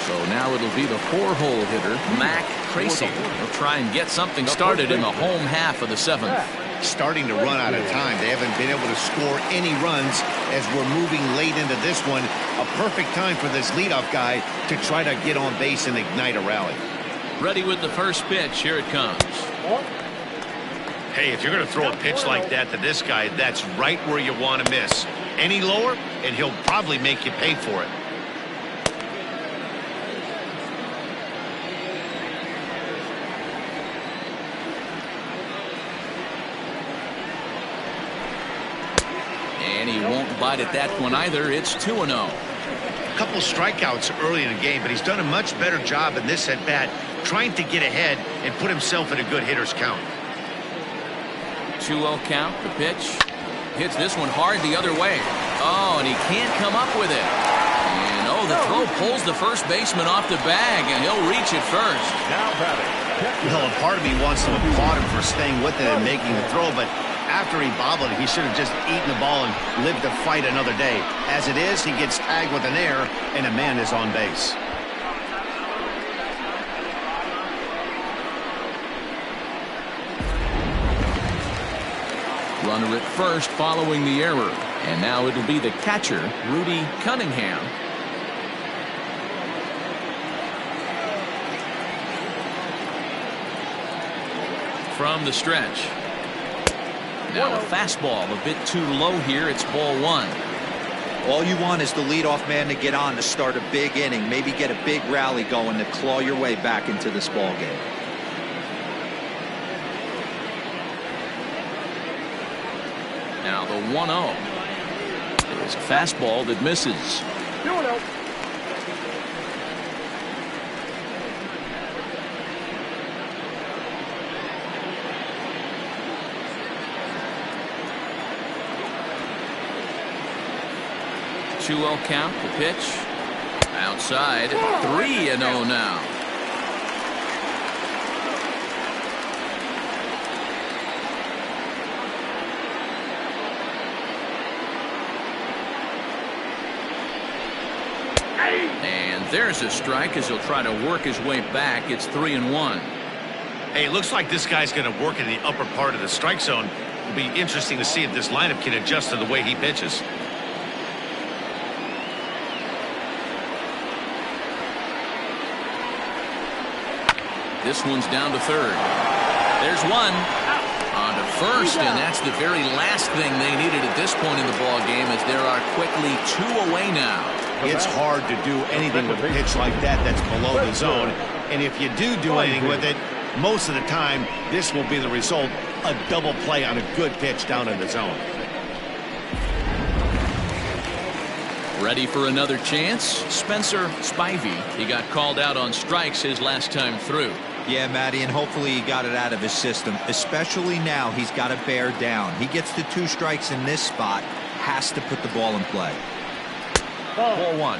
So now it'll be the 4-hole hitter, Mac Tracy. He'll try and get something started in the home half of the 7th.
Starting to run out of time. They haven't been able to score any runs as we're moving late into this one. A perfect time for this leadoff guy to try to get on base and ignite a rally.
Ready with the first pitch. Here it comes.
Hey, if you're going to throw a pitch like that to this guy, that's right where you want to miss. Any lower, and he'll probably make you pay for it.
And he won't bite at that one either. It's 2-0.
A couple strikeouts early in the game, but he's done a much better job in this at-bat trying to get ahead and put himself in a good hitter's count.
2-0 count. The pitch hits this one hard the other way. Oh, and he can't come up with it. And oh, the throw pulls the first baseman off the bag, and he'll reach it first.
Now batting.
Well, a part of me wants to applaud him for staying with it and making the throw, but after he bobbled, he should have just eaten the ball and lived to fight another day. As it is, he gets tagged with an error, and a man is on base.
Runner at first following the error. And now it'll be the catcher, Rudy Cunningham. From the stretch. Now a fastball a bit too low here. It's ball 1.
All you want is the leadoff man to get on to start a big inning, maybe get a big rally going to claw your way back into this ball game.
Now the 1-0. There's a fastball that misses.
2-0.
Count. The pitch outside. 3-0 now. And there's a strike as he'll try to work his way back. It's 3-1.
Hey, it looks like this guy's going to work in the upper part of the strike zone. It'll be interesting to see if this lineup can adjust to the way he pitches.
This one's down to third. There's one. On to first, and that's the very last thing they needed at this point in the ball game, as there are quickly 2 away now.
It's hard to do anything with a pitch like that that's below the zone. And if you do anything with it, most of the time, this will be the result, a double play on a good pitch down in the zone.
Ready for another chance? Spencer Spivey. He got called out on strikes his last time through.
Yeah, Matty, and hopefully he got it out of his system, especially now he's got to bear down. He gets the 2 strikes in this spot, has to put the ball in play.
Ball 1.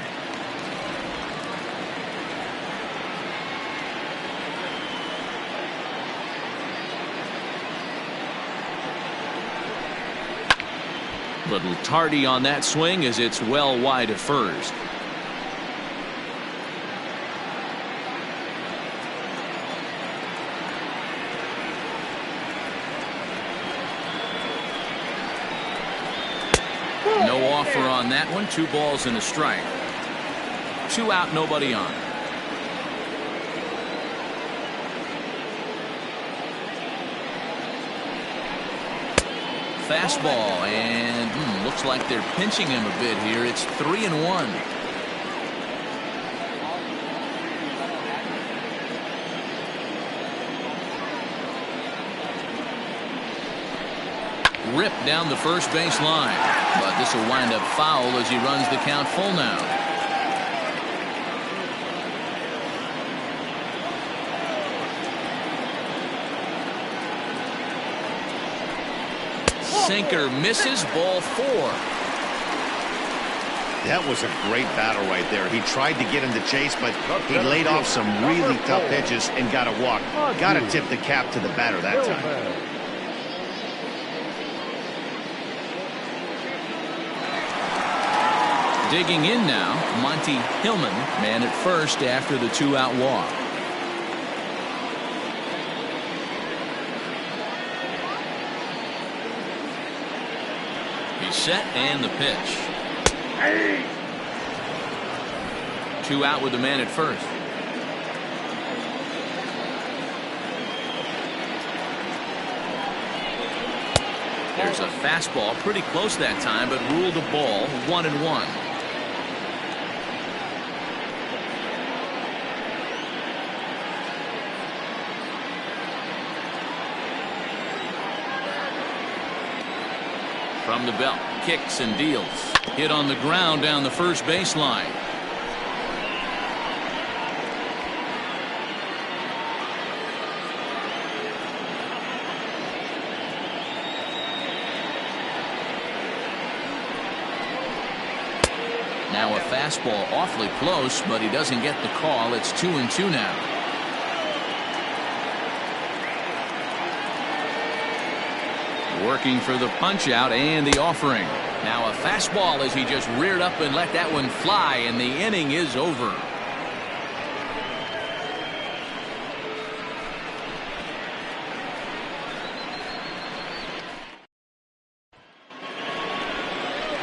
Little tardy on that swing as it's well wide of first. No offer on that one. 2 balls and a strike. 2 out, nobody on. Fastball, and looks like they're pinching him a bit here. It's 3-1. Ripped down the first base line, but this will wind up foul as he runs the count full now. Sinker misses, ball 4.
That was a great battle right there. He tried to get him to chase, but he laid off some really tough pitches and got a walk. Got to tip the cap to the batter that time.
Digging in now, Monty Hillman, man at first after the 2-out walk. He's set, and the pitch. 2 out with the man at first. There's a fastball pretty close that time, but ruled a ball. 1-1. From the belt, kicks and deals. Hit on the ground down the first baseline. Now a fastball awfully close, but he doesn't get the call. It's 2-2 now. Working for the punch out and the offering. Now a fastball as he just reared up and let that one fly, and the inning is over.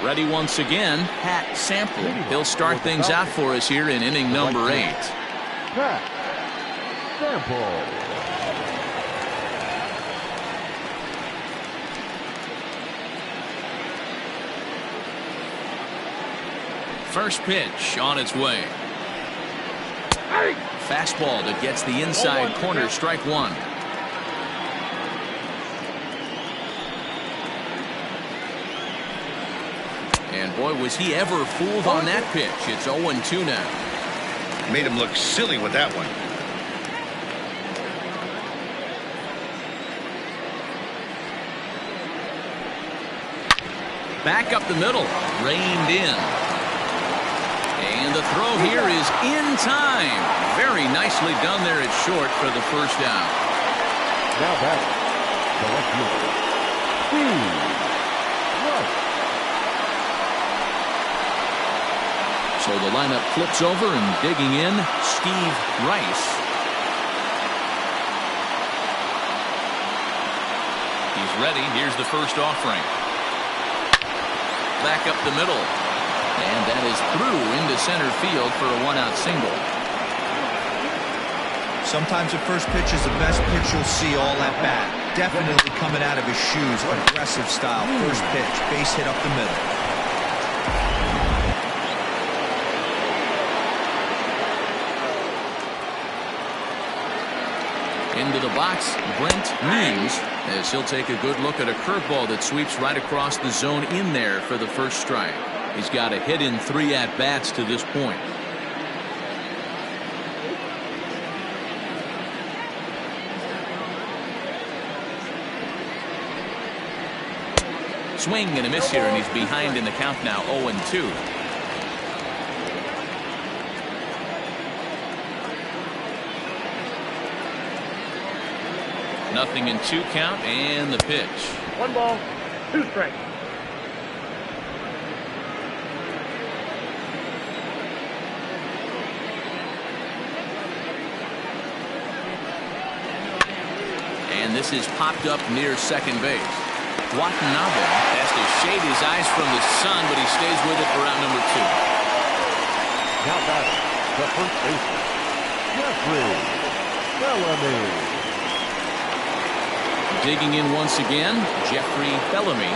Ready once again, Pat Sample. He'll start things out for us here in inning number 8.
Pat Sample.
First pitch on its way. Fastball that gets the inside corner, strike 1. And boy, was he ever fooled on that pitch. It's 0-2 now.
Made him look silly with that one.
Back up the middle, reined in. And the throw here is in time. Very nicely done there at short for the first out.
Now back to left field, Steve Rush.
So the lineup flips over, and digging in, Steve Rice. He's ready. Here's the first offering. Back up the middle. And that is through into center field for a one-out single.
Sometimes the first pitch is the best pitch you'll see all at bat. Definitely coming out of his shoes. Aggressive style. First pitch. Base hit up the middle.
Into the box, Brent Means, as he'll take a good look at a curveball that sweeps right across the zone in there for the first strike. He's got a hit in 3 at-bats to this point. Swing and a miss here, and he's behind in the count now, 0-2. Nothing in 2 count, and the pitch.
1 ball, 2 strikes.
And this is popped up near second base. Watanabe has to shade his eyes from the sun, but he stays with it for round number 2.
Now batting, the first baseman, Jeffrey Bellamy.
Digging in once again, Jeffrey Bellamy.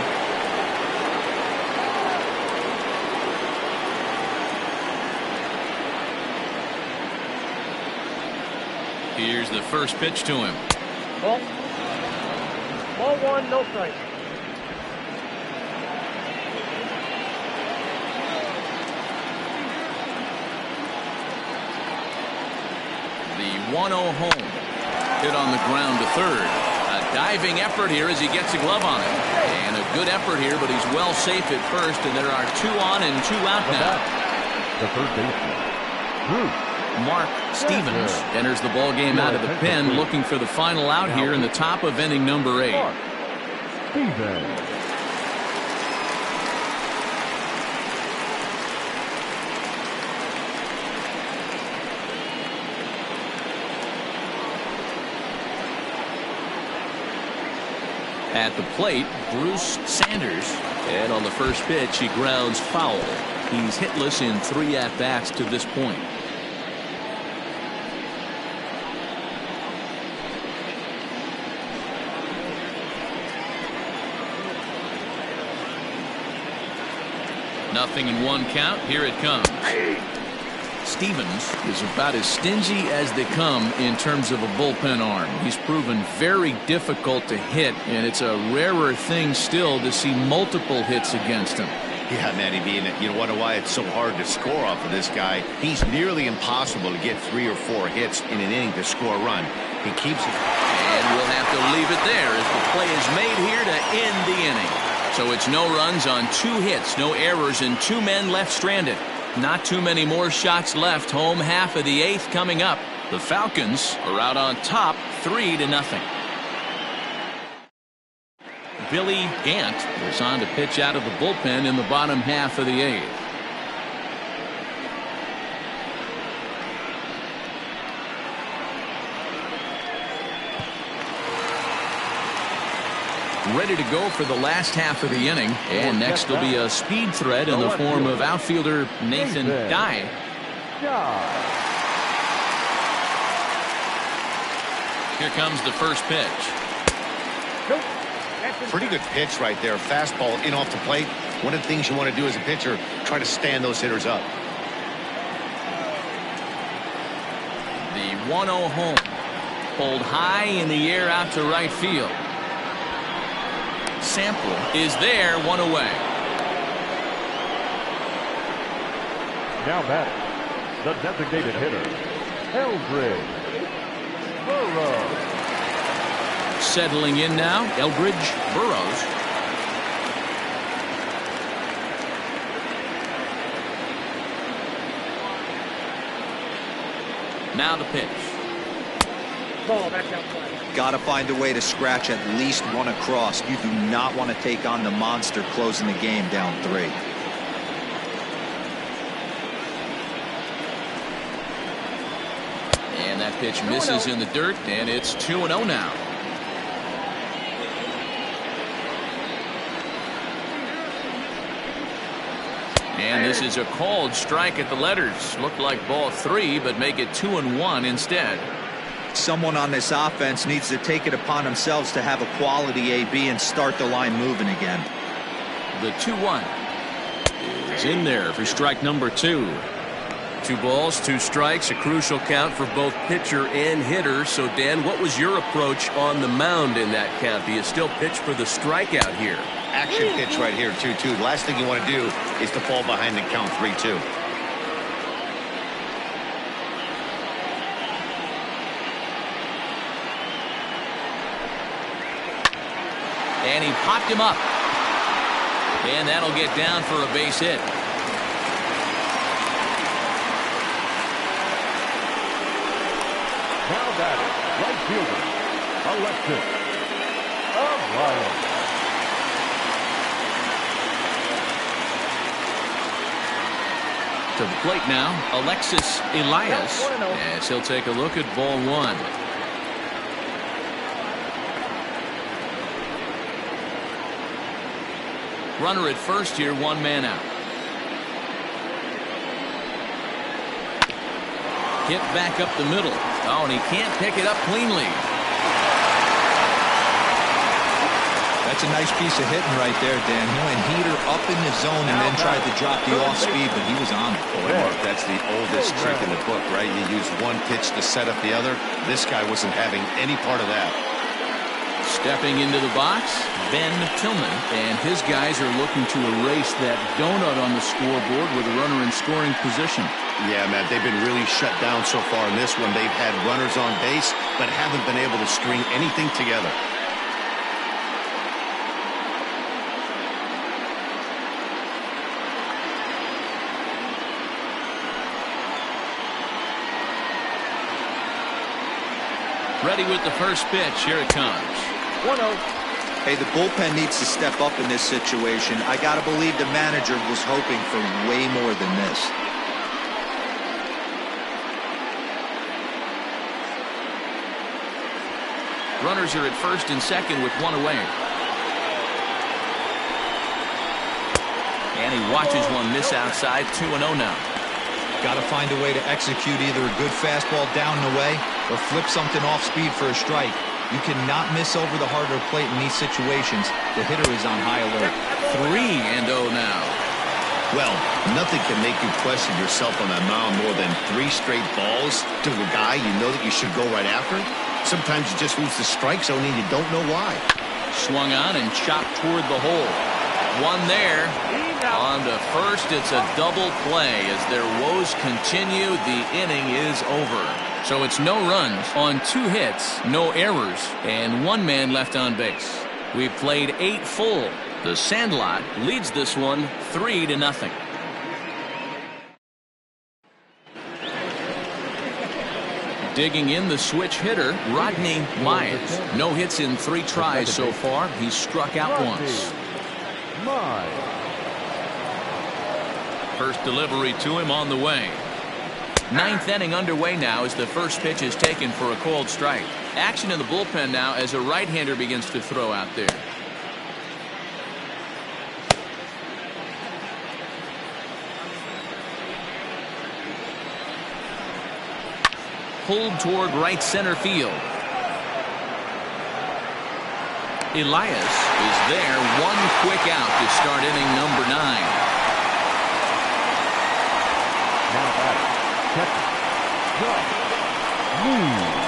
Here's the first pitch to him.
Ball 1, no strike.
The 1-0 home. Hit on the ground to third. Diving effort here as he gets a glove on it. And a good effort here, but he's well safe at first, and there are 2 on and 2 out now.
The first baseman,
Mark Stevens enters the ball game out of the pen, looking for the final out here in the top of inning number 8.
Mark Stevens.
At the plate, Bruce Sanders. And on the first pitch, he grounds foul. He's hitless in 3 at-bats to this point. Nothing in 1 count. Here it comes. Stevens is about as stingy as they come in terms of a bullpen arm. He's proven very difficult to hit, and it's a rarer thing still to see multiple hits against him.
Yeah, Manny B, and you wonder why it's so hard to score off of this guy. He's nearly impossible to get 3 or 4 hits in an inning to score a run. He keeps it.
And we'll have to leave it there as the play is made here to end the inning. So it's no runs on 2 hits, no errors, and 2 men left stranded. Not too many more shots left. Home half of the 8th coming up. The Falcons are out on top 3-0. Billy Gant is on to pitch out of the bullpen in the bottom half of the 8th. Ready to go for the last half of the inning. And next will be a speed threat in the form of outfielder Nathan Dye. Here comes the first pitch.
Pretty good pitch right there. Fastball in off the plate. One of the things you want to do as a pitcher, try to stand those hitters up.
The 1-0 home. Pulled high in the air out to right field. Sample is there, 1 away.
Now batting, the designated hitter, Eldridge Burrows.
Settling in now, Eldridge Burrows. Now the pitch.
Ball, that's outside.
Got to find a way to scratch at least 1 across. You do not want to take on the monster closing the game down 3.
that pitch misses in the dirt, and it's 2-0 now. And this is a called strike at the letters. Looked like ball 3, but make it 2-1 instead.
Someone on this offense needs to take it upon themselves to have a quality AB and start the line moving again.
The 2-1 is in there for strike number 2. 2 balls, 2 strikes, a crucial count for both pitcher and hitter. So, Dan, what was your approach on the mound in that count? Do you still pitch for the strikeout here?
Action pitch right here, 2-2. The last thing you want to do is to fall behind and count 3-2.
And he popped him up. And that'll get down for a base hit.
Now batting, right fielder, Alexis Elias.
To the plate now, Alexis Elias, as he'll take a look at ball 1. Runner at first here, 1 man out. Hit back up the middle. Oh, and he can't pick it up cleanly.
That's a nice piece of hitting right there, Dan. He went heater up in the zone and then tried to drop the off speed, but he was on it.
Boy, Mark, that's the oldest trick in the book, right? You use one pitch to set up the other. This guy wasn't having any part of that.
Stepping into the box, Ben Tillman, and his guys are looking to erase that donut on the scoreboard with a runner in scoring position.
Yeah, Matt, they've been really shut down so far in this one. They've had runners on base, but haven't been able to string anything together.
Ready with the first pitch. Here it comes.
1-0.
Hey, the bullpen needs to step up in this situation. I got to believe the manager was hoping for way more than this.
Runners are at first and second with 1 away. And he watches one miss outside. 2-0 now.
Got to find a way to execute either a good fastball down and away or flip something off speed for a strike. You cannot miss over the harder plate in these situations. The hitter is on high alert.
3-0 now.
Well, nothing can make you question yourself on that mound more than 3 straight balls to a guy you know that you should go right after. Sometimes you just lose the strike zone and you don't know why.
Swung on and chopped toward the hole. One there. On to first, it's a double play. As their woes continue, the inning is over. So it's no runs on 2 hits, no errors, and 1 man left on base. We've played 8 full. The Sandlot leads this one 3-0. Digging in the switch hitter, Rodney Myers. No hits in 3 tries so far. He's struck out once. First delivery to him on the way. 9th inning underway now as the first pitch is taken for a called strike. Action in the bullpen now as a right-hander begins to throw out there. Pulled toward right center field. Elias is there. 1 quick out to start inning number 9.
Now batting, catcher, Josh Means.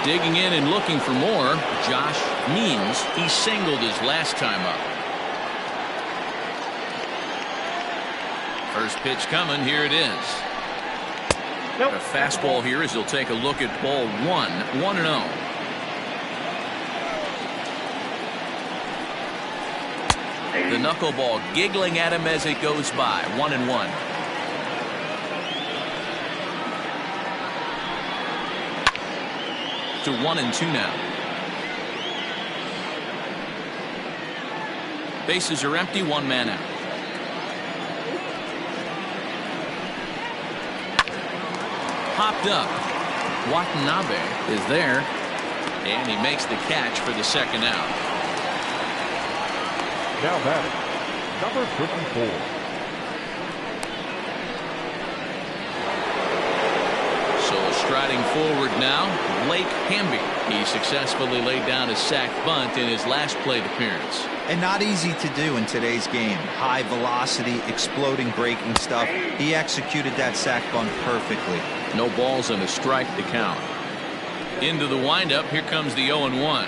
Digging in and looking for more, Josh Means. He singled his last time up. First pitch coming. Here it is.
Nope.
A fastball here as he'll take a look at ball 1. 1-0. The knuckleball giggling at him as it goes by. 1-1. To 1-2 now. Bases are empty. 1 man out. popped up. Watanabe is there, and he makes the catch for the second out.
Now batting, number 54.
So striding forward now, Blake Hamby. He successfully laid down a sac bunt in his last plate appearance.
And not easy to do in today's game. High velocity, exploding breaking stuff. He executed that sac bunt perfectly.
No balls and a strike to count. Into the windup, here comes the 0-1.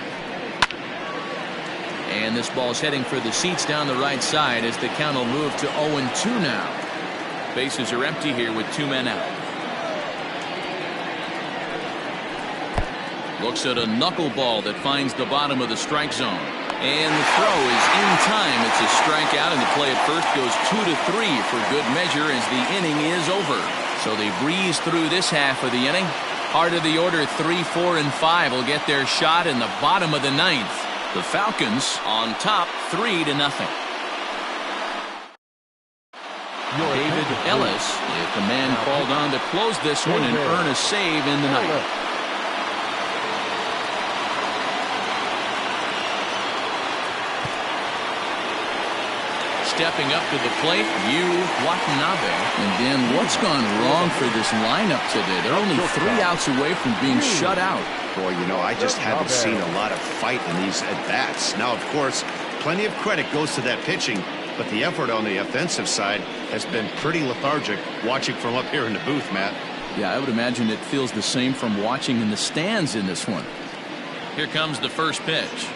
And this ball's heading for the seats down the right side as the count will move to 0-2 now. Bases are empty here with 2 men out. Looks at a knuckleball that finds the bottom of the strike zone. And the throw is in time. It's a strikeout, and the play at first goes 2-3 for good measure as the inning is over. So they breeze through this half of the inning. Heart of the order 3, 4, and 5 will get their shot in the bottom of the 9th. The Falcons on top 3-0. David Ellis is the man called on to close this one and earn a save in the ninth. Stepping up to the plate, Watanabe. And Dan, what's gone wrong for this lineup today? They're only 3 outs away from being shut out.
Boy, you know, I just haven't seen a lot of fight in these at-bats. Now, of course, plenty of credit goes to that pitching, but the effort on the offensive side has been pretty lethargic watching from up here in the booth, Matt.
Yeah, I would imagine it feels the same from watching in the stands in this one. Here comes the first pitch.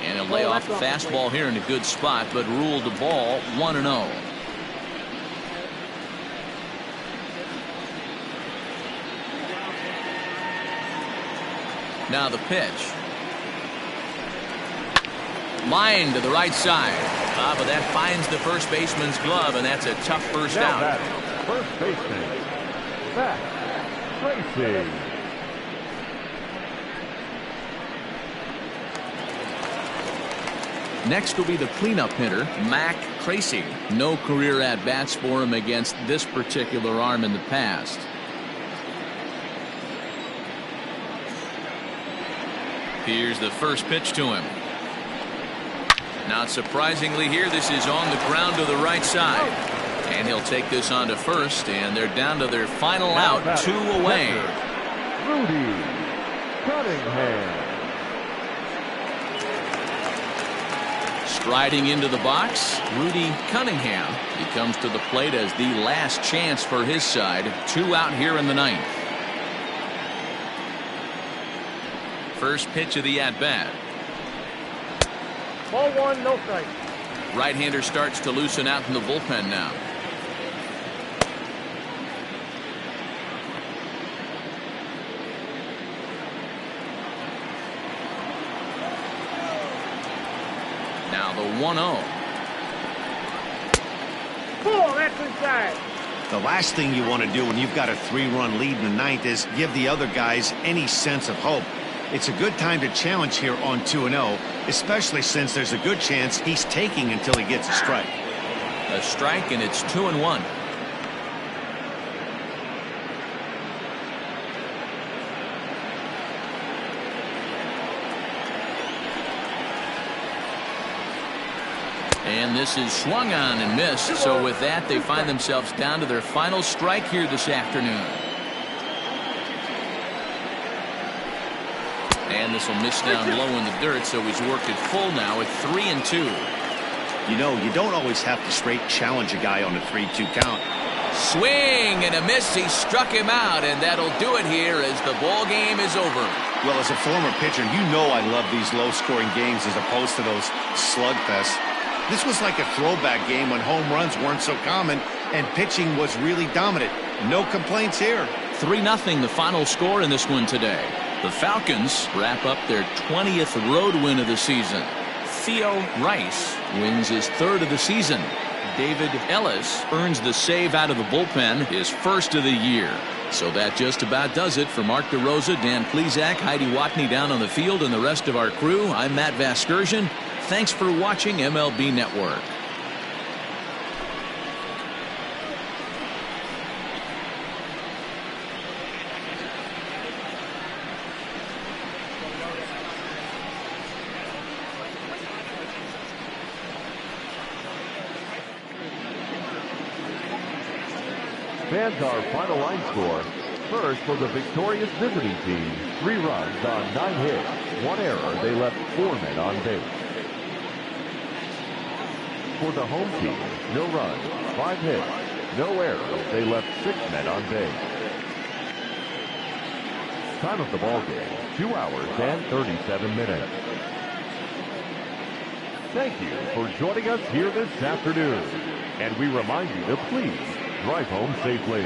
And he'll lay off a fastball here in a good spot, but ruled the ball 1-0. Now the pitch. Line to the right side. But that finds the first baseman's glove, and that's a tough first out.
First baseman, Matt Tracy.
Next will be the cleanup hitter, Mac Tracy. No career at-bats for him against this particular arm in the past. Here's the first pitch to him. Not surprisingly here, this is on the ground to the right side. And he'll take this on to first, and they're down to their final out, 2 away.
Rudy Cunningham.
Striding into the box, Rudy Cunningham. He comes to the plate as the last chance for his side. 2 out here in the 9th. First pitch of the at-bat.
Ball 1, no strike.
Right-hander starts to loosen out in the bullpen now. Now the 1-0.
Ball, that's inside.
The last thing you want to do when you've got a 3-run lead in the 9th is give the other guys any sense of hope. It's a good time to challenge here on 2-0, especially since there's a good chance he's taking until he gets a strike.
A strike, and it's 2-1. And this is swung on and missed. So with that, they find themselves down to their final strike here this afternoon. And this will miss down low in the dirt, so he's worked it full now at 3-2.
You know, you don't always have to straight challenge a guy on a 3-2 count.
Swing and a miss. He struck him out, and that'll do it here as the ball game is over.
Well, as a former pitcher, you know I love these low-scoring games as opposed to those slugfests. This was like a throwback game when home runs weren't so common and pitching was really dominant. No complaints here.
3-0 the final score in this one today. The Falcons wrap up their 20th road win of the season. Theo Rice wins his 3rd of the season. David Ellis earns the save out of the bullpen, his 1st of the year. So that just about does it. For Mark DeRosa, Dan Plesac, Heidi Watney down on the field, and the rest of our crew, I'm Matt Vasgersian. Thanks for watching MLB Network.
Fans, our final line score. First, for the victorious visiting team, 3 runs on 9 hits, 1 error. They left 4 men on base. For the home team, no runs, 5 hits, no errors. They left 6 men on base. Time of the ball game, 2 hours and 37 minutes. Thank you for joining us here this afternoon. And we remind you to please drive home safely.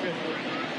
pitch.